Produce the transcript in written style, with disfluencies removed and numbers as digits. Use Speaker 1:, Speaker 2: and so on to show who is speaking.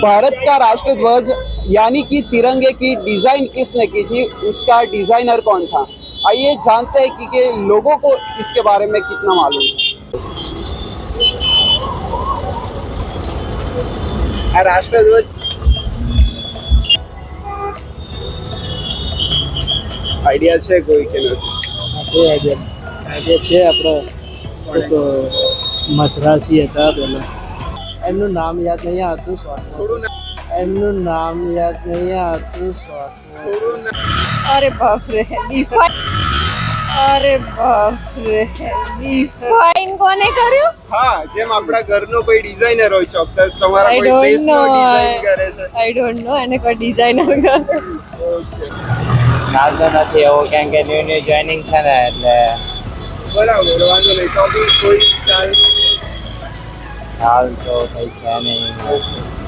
Speaker 1: भारत का राष्ट्रध्वज यानी कि तिरंगे की डिजाइन किसने की थी, उसका डिजाइनर कौन था? आइए जानते हैं कि लोगों को इसके बारे में कितना मालूम है। राष्ट्रध्वज આઈડિયા છે કોઈ કે નથી?
Speaker 2: કોઈ આઈડિયા છે આપણો એક મદ્રાસી હતા પેલા, એમનું નામ યાદ નહીં આવતું
Speaker 1: થોડું
Speaker 2: એમનું નામ યાદ નહીં આવતું
Speaker 1: થોડું
Speaker 3: अरे बाप रे डिफाइन कोने કર્યું?
Speaker 1: હા, જેમ આપણા ઘરનો કોઈ ડિઝાઇનર હોય, ચોક્કસ તમારા
Speaker 3: I
Speaker 1: કોઈ
Speaker 3: don't
Speaker 1: ડ્રેસનો
Speaker 3: know.
Speaker 1: ડિઝાઇન કરે છે.
Speaker 3: આઈ ડોન્ટ નો એને કોઈ ડિઝાઇનર કર્યું.
Speaker 1: ઓકે,
Speaker 2: ચાલતો નથી એવું, કેમ કે ન્યૂ જોઈનિંગ છે ને એટલે
Speaker 1: બરાબર, વાંધો નહીં. તો બી કોઈ ચાલ
Speaker 2: હાલ તો કઈ છે નહીં.